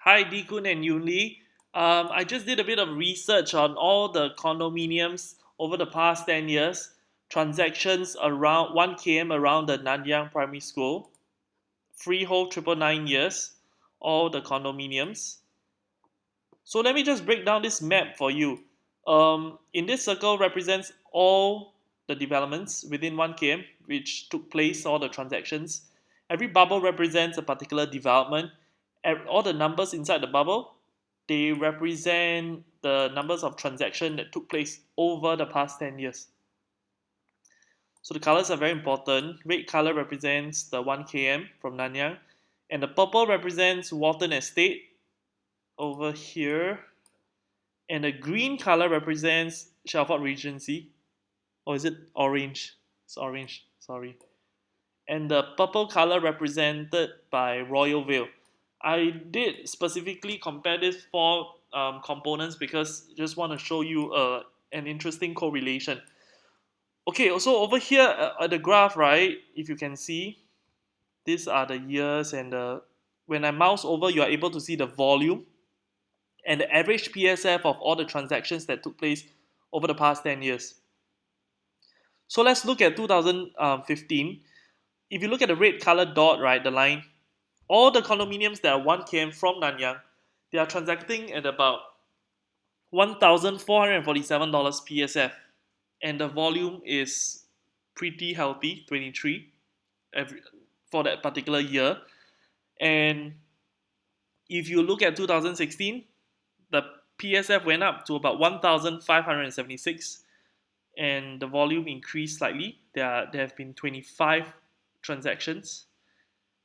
Hi, Dikun and Yunli. I just did a bit of research on all the condominiums over the past 10 years, transactions around 1 km around the Nanyang Primary School, freehold 999 years, all the condominiums. So let me just break down this map for you. In this circle represents all the developments within 1 km which took place, all the transactions. Every bubble represents a particular development. All the numbers inside the bubble, they represent the numbers of transactions that took place over the past 10 years. So the colors are very important. Red color represents the 1 km from Nanyang, and the purple represents Watten Estate over here, and the green color represents Shelford Regency. Or is it orange? It's orange, sorry. And the purple color represented by Royal Vale. I did specifically compare these four components because I just want to show you an interesting correlation. Okay, so over here at the graph, right, if you can see, these are the years and when I mouse over, you are able to see the volume and the average PSF of all the transactions that took place over the past 10 years. So let's look at 2015. If you look at the red colored dot, right, the line, all the condominiums that are 1 km from Nanyang, they are transacting at about $1,447 PSF. And the volume is pretty healthy, 23 every, for that particular year. And if you look at 2016, the PSF went up to about 1,576 and the volume increased slightly. There have been 25 transactions.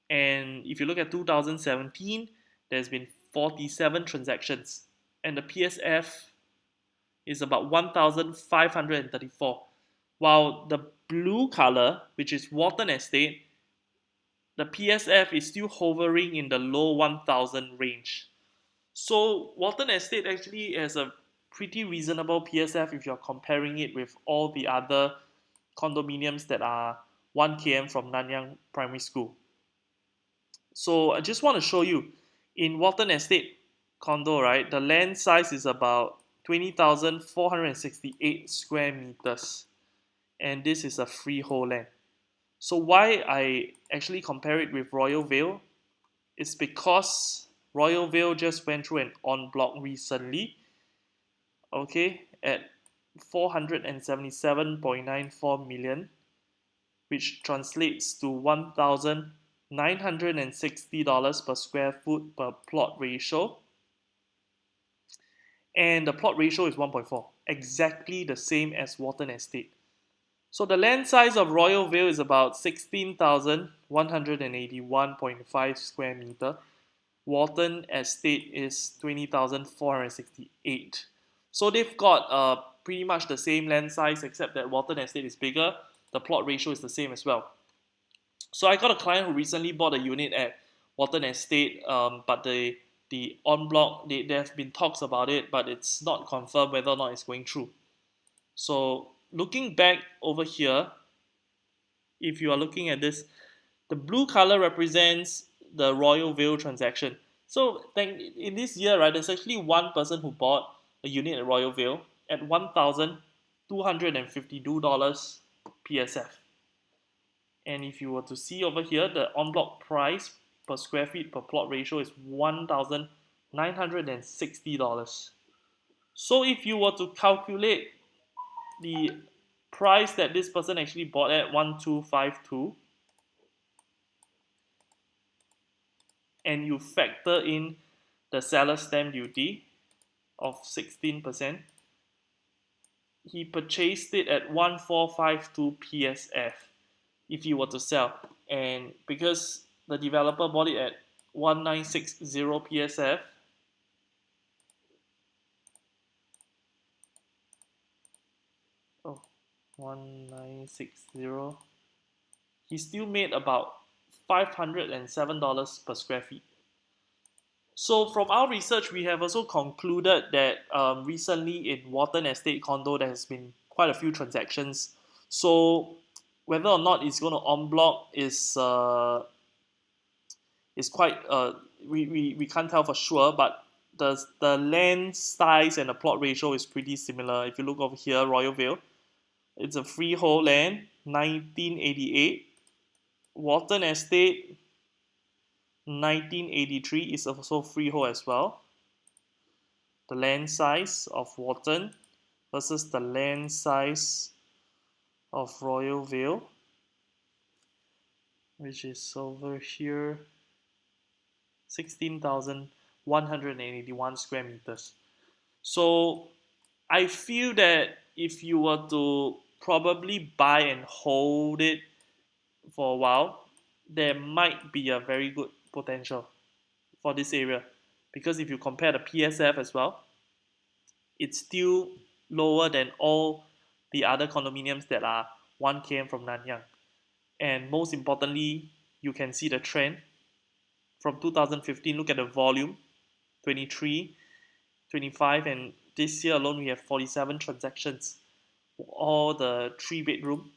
And if you look at 2017, there's been 47 transactions. And the PSF is about 1,534. While the blue color, which is Watten Estate, the PSF is still hovering in the low 1,000 range. So Watten Estate actually has a pretty reasonable PSF if you're comparing it with all the other condominiums that are 1 km from Nanyang Primary School. So I just want to show you in Watten Estate condo, right? The land size is about 20,468 square meters, and this is a freehold land. So why I actually compare it with Royal Vale is because Royal Vale just went through an en bloc recently, okay, at 477.94 million, which translates to $1,960 per square foot per plot ratio. And the plot ratio is 1.4, exactly the same as Watten Estate. So the land size of Royal Vale is about 16,181.5 square meter. Watten Estate is 20,468. So they've got pretty much the same land size, except that Watten Estate is bigger. The plot ratio is the same as well. So I got a client who recently bought a unit at Watten Estate, but the en bloc, there have been talks about it, but it's not confirmed whether or not it's going through. So looking back over here, if you are looking at this, the blue color represents the Royal Vale transaction. So in this year, right, there's actually one person who bought a unit at Royal Vale at $1,252 PSF. And if you were to see over here, the en bloc price per square feet per plot ratio is $1,960. So if you were to calculate the price that this person actually bought at 1,252, and you factor in the seller stamp duty of 16%, he purchased it at 1,452 PSF if he were to sell. And because the developer bought it at 1,960 PSF, oh, 1,960, he still made about $507 per square feet. So from our research, we have also concluded that recently in Watten Estate condo, there has been quite a few transactions. So whether or not it's going to en bloc is quite we can't tell for sure, but the land size and the plot ratio is pretty similar. If you look over here, Royal Vale, it's a freehold land, 1988. Watten Estate, 1983 is also freehold as well. The land size of Watten versus the land size of Royal Vale, which is over here, 16,181 square meters. So I feel that if you were to probably buy and hold it for a while, there might be a very good potential for this area. Because if you compare the PSF as well, it's still lower than all the other condominiums that are 1 km from Nanyang. And most importantly, you can see the trend from 2015. Look at the volume, 23, 25, and this year alone we have 47 transactions. All the 3 bedroom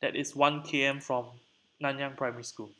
that is 1 km from Nanyang Primary School.